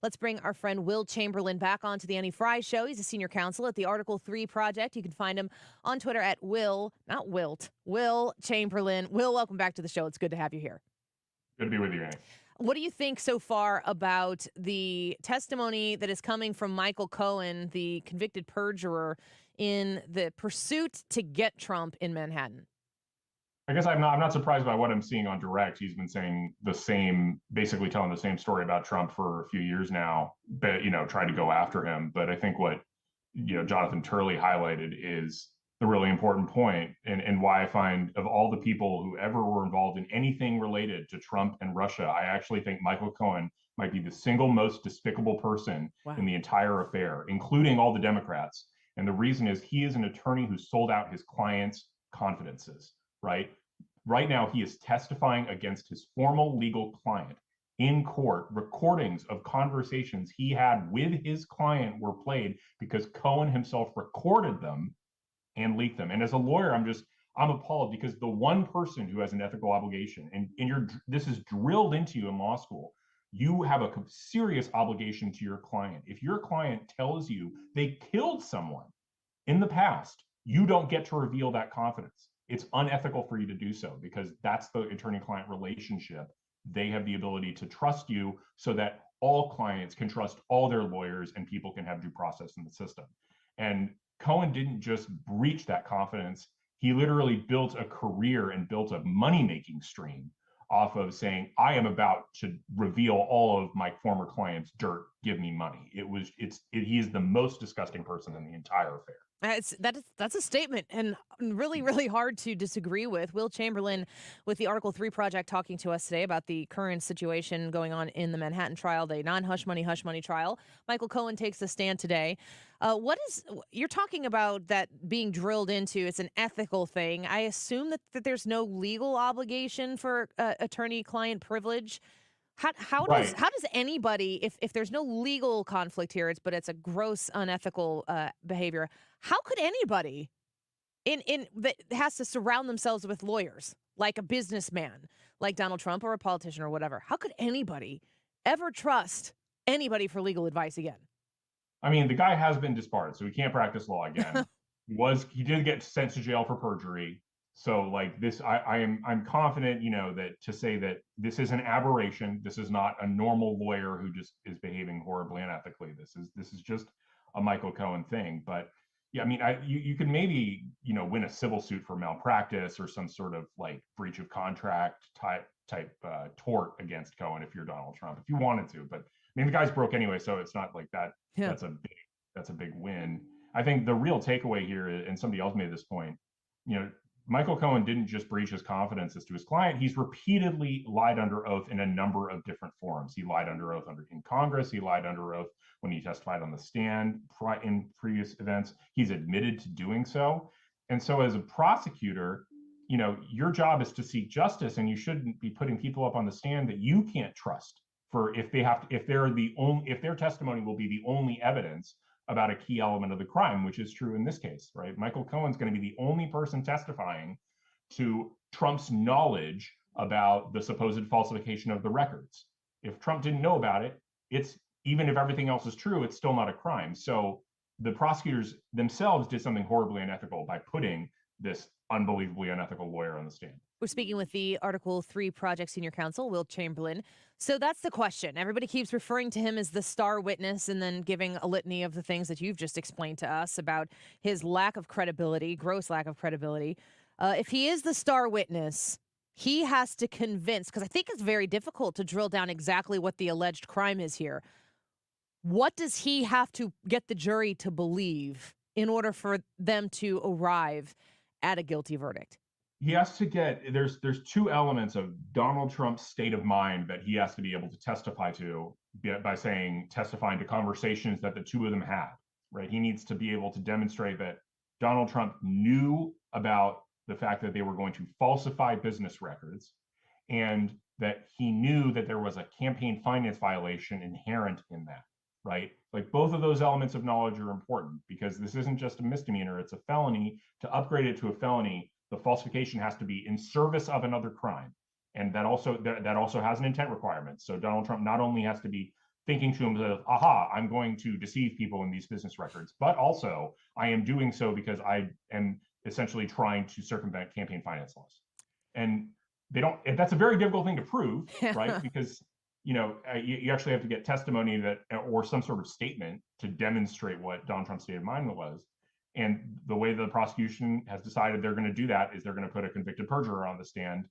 Let's bring our friend Will Chamberlain back onto the Annie Frey Show. He's a senior counsel at the Article 3 Project. You can find him on Twitter at Will, not Wilt, Will Chamberlain. Will, welcome back to the show. It's good to have you here. Good to be with you, Annie. What do you think so far about the testimony that is coming from Michael Cohen, the convicted perjurer, in the pursuit to get Trump in Manhattan? I guess I'm not surprised by what I'm seeing on Direct. He's been saying the same, basically telling the same story about Trump for a few years now, but trying to go after him. But I think what Jonathan Turley highlighted is the really important point, and why I find of all the people who ever were involved in anything related to Trump and Russia, I actually think Michael Cohen might be the single most despicable person in the entire affair, including all the Democrats. And the reason is he is an attorney who sold out his clients' confidences, right? Right now, he is testifying against his formal legal client in court. Recordings of conversations he had with his client were played because Cohen himself recorded them and leaked them. And as a lawyer, I'm appalled because the one person who has an ethical obligation, and this is drilled into you in law school, you have a serious obligation to your client. If your client tells you they killed someone in the past, you don't get to reveal that confidence. It's unethical for you to do so because that's the attorney-client relationship. They have the ability to trust you so that all clients can trust all their lawyers and people can have due process in the system. And Cohen didn't just breach that confidence. He literally built a career and built a money-making stream off of saying, I am about to reveal all of my former clients' dirt, give me money. He is the most disgusting person in the entire affair. That's a statement, and really, really hard to disagree with. Will Chamberlain with the Article 3 Project talking to us today about the current situation going on in the Manhattan trial, the non-hush money trial. Michael Cohen takes a stand today. You're talking about that being drilled into, it's an ethical thing. I assume that there's no legal obligation for attorney-client privilege. How does anybody, if there's no legal conflict here, but it's a gross unethical behavior, how could anybody in that has to surround themselves with lawyers, like a businessman like Donald Trump or a politician or whatever, how could anybody ever trust anybody for legal advice again? I mean, the guy has been disbarred, so he can't practice law again. He did get sent to jail for perjury. So like this, I'm confident, that to say that this is an aberration, this is not a normal lawyer who just is behaving horribly unethically. This is just a Michael Cohen thing. But yeah, I mean, you could maybe win a civil suit for malpractice or some sort of like breach of contract type tort against Cohen if you're Donald Trump, if you wanted to. But I mean, the guy's broke anyway, so it's not like that. Yeah. That's a big win. I think the real takeaway here, and somebody else made this point, Michael Cohen didn't just breach his confidences to his client. He's repeatedly lied under oath in a number of different forums. He lied under oath in Congress. He lied under oath when he testified on the stand in previous events. He's admitted to doing so. And so as a prosecutor, your job is to seek justice, and you shouldn't be putting people up on the stand that you can't trust for if their testimony will be the only evidence about a key element of the crime, which is true in this case, right? Michael Cohen's going to be the only person testifying to Trump's knowledge about the supposed falsification of the records. If Trump didn't know about it, even if everything else is true, it's still not a crime. So the prosecutors themselves did something horribly unethical by putting this unbelievably unethical lawyer on the stand. We're speaking with the Article 3 Project Senior Counsel, Will Chamberlain. So that's the question. Everybody keeps referring to him as the star witness and then giving a litany of the things that you've just explained to us about his lack of credibility, gross lack of credibility. If he is the star witness, he has to convince, because I think it's very difficult to drill down exactly what the alleged crime is here. What does he have to get the jury to believe in order for them to arrive at a guilty verdict? He has to there's two elements of Donald Trump's state of mind that he has to be able to testify to by testifying to conversations that the two of them had, right? He needs to be able to demonstrate that Donald Trump knew about the fact that they were going to falsify business records and that he knew that there was a campaign finance violation inherent in that, right? Like both of those elements of knowledge are important because this isn't just a misdemeanor, it's a felony. To upgrade it to a felony, the falsification has to be in service of another crime. And that also has an intent requirement. So Donald Trump not only has to be thinking to himself, aha, I'm going to deceive people in these business records, but also I am doing so because I am essentially trying to circumvent campaign finance laws. And they don't, that's a very difficult thing to prove, right? Because you actually have to get testimony that, or some sort of statement to demonstrate what Donald Trump's state of mind was. And the way the prosecution has decided they're going to do that is they're going to put a convicted perjurer on the stand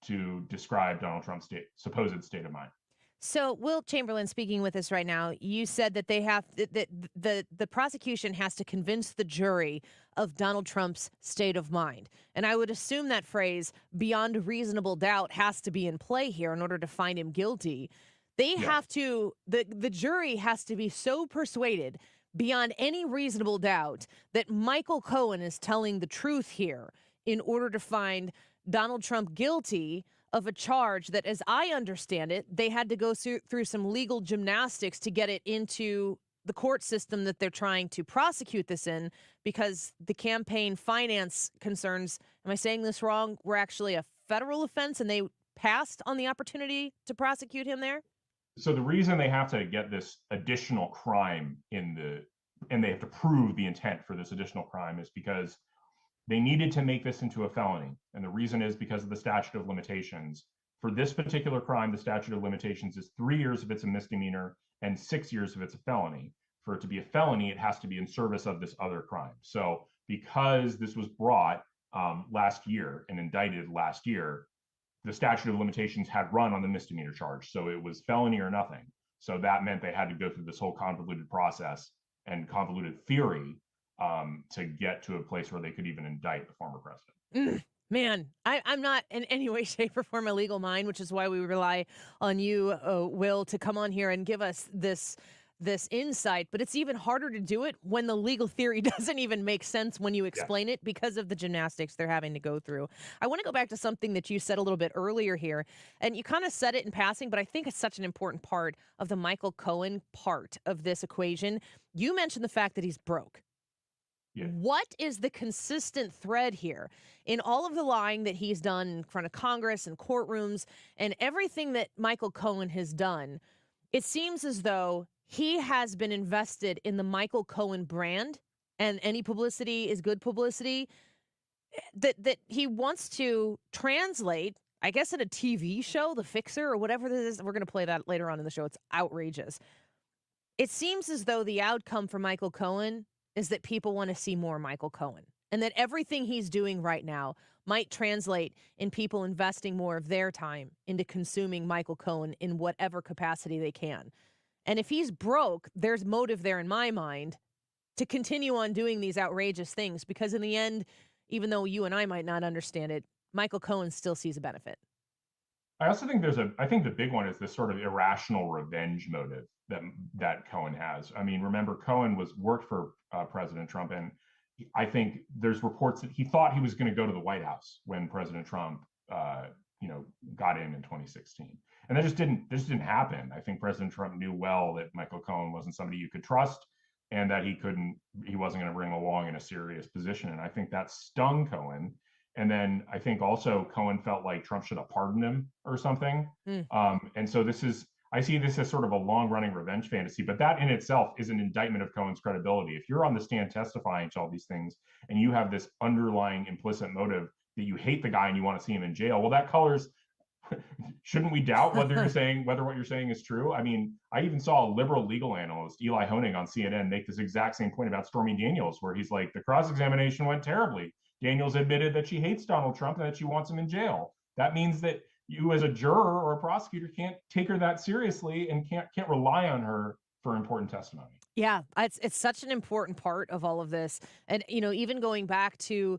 to describe Donald Trump's supposed state of mind. So, Will Chamberlain, speaking with us right now, you said that they have that the prosecution has to convince the jury of Donald Trump's state of mind, and I would assume that phrase "beyond reasonable doubt" has to be in play here in order to find him guilty. They have to the jury has to be so persuaded beyond any reasonable doubt that Michael Cohen is telling the truth here in order to find Donald Trump guilty of a charge that, as I understand it, they had to go through some legal gymnastics to get it into the court system that they're trying to prosecute this in, because the campaign finance concerns, am I saying this wrong, were actually a federal offense, and they passed on the opportunity to prosecute him there? So the reason they have to get this additional crime and they have to prove the intent for this additional crime is because they needed to make this into a felony. And the reason is because of the statute of limitations. For this particular crime, the statute of limitations is 3 years if it's a misdemeanor and 6 years if it's a felony. For it to be a felony, it has to be in service of this other crime. So because this was brought last year and indicted last year, the statute of limitations had run on the misdemeanor charge. So it was felony or nothing. So that meant they had to go through this whole convoluted process and convoluted theory to get to a place where they could even indict the former president. Man, I'm not in any way, shape, or form a legal mind, which is why we rely on you, Will, to come on here and give us this insight. But it's even harder to do it when the legal theory doesn't even make sense when you explain it because of the gymnastics they're having to go through. I want to go back to something that you said a little bit earlier here, and you kind of said it in passing, but I think it's such an important part of the Michael Cohen part of this equation. You mentioned the fact that he's broke. Yeah. What is the consistent thread here in all of the lying that he's done in front of Congress and courtrooms and everything that Michael Cohen has done? It seems as though he has been invested in the Michael Cohen brand, and any publicity is good publicity, that he wants to translate, I guess, in a TV show, The Fixer or whatever this is. We're going to play that later on in the show. It's outrageous. It seems as though the outcome for Michael Cohen is that people want to see more Michael Cohen, and that everything he's doing right now might translate in people investing more of their time into consuming Michael Cohen in whatever capacity they can. And if he's broke, there's motive there in my mind to continue on doing these outrageous things, because in the end, even though you and I might not understand it, Michael Cohen still sees a benefit. I also think I think the big one is this sort of irrational revenge motive that Cohen has. I mean, remember, Cohen worked for President Trump, and I think there's reports that he thought he was going to go to the White House when President Trump, got in 2016, and that just didn't happen. I think President Trump knew well that Michael Cohen wasn't somebody you could trust, and that he wasn't going to bring along in a serious position. And I think that stung Cohen. And then I think also Cohen felt like Trump should have pardoned him or something. And so I see this as sort of a long-running revenge fantasy, but that in itself is an indictment of Cohen's credibility. If you're on the stand testifying to all these things and you have this underlying implicit motive that you hate the guy and you want to see him in jail, well, that colors. Shouldn't we doubt whether what you're saying is true? I mean, I even saw a liberal legal analyst, Eli Honig, on CNN make this exact same point about Stormy Daniels, where he's like, the cross-examination went terribly. Daniels admitted that she hates Donald Trump and that she wants him in jail. That means that you, as a juror or a prosecutor, can't take her that seriously and can't rely on her for important testimony. Yeah, it's such an important part of all of this. And, even going back to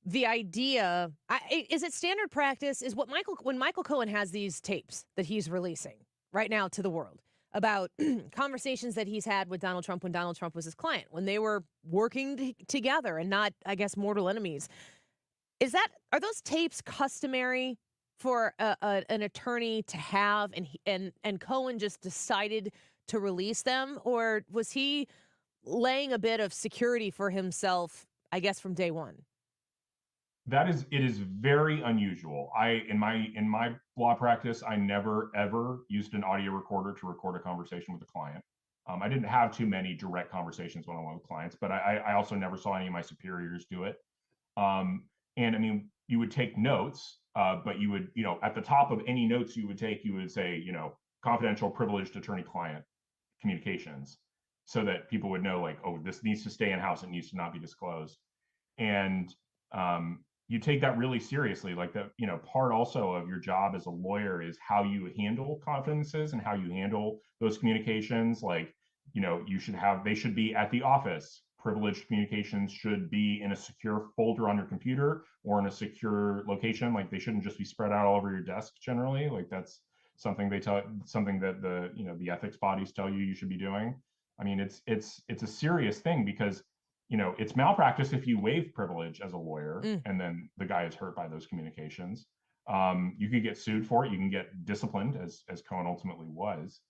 the idea, is it standard practice? Is when Michael Cohen has these tapes that he's releasing right now to the world about conversations that he's had with Donald Trump when Donald Trump was his client, when they were working together and not, I guess, mortal enemies. Are those tapes customary for an attorney to have, and Cohen just decided to release them, or was he laying a bit of security for himself, I guess, from day one? it is very unusual. In my law practice, I never ever used an audio recorder to record a conversation with a client. I didn't have too many direct conversations one-on-one with clients, but I also never saw any of my superiors do it. And I mean, you would take notes, but you would, at the top of any notes you would take, you would say, confidential, privileged attorney-client communications, so that people would know, like, oh, this needs to stay in house, it needs to not be disclosed. And you take that really seriously. Like, the part also of your job as a lawyer is how you handle confidences and how you handle those communications. Like, they should be at the office. Privileged communications should be in a secure folder on your computer or in a secure location. Like, they shouldn't just be spread out all over your desk generally. Like, that's something that the ethics bodies tell you should be doing. I mean, it's a serious thing, because it's malpractice if you waive privilege as a lawyer and then the guy is hurt by those communications. You could get sued for it. You can get disciplined, as Cohen ultimately was.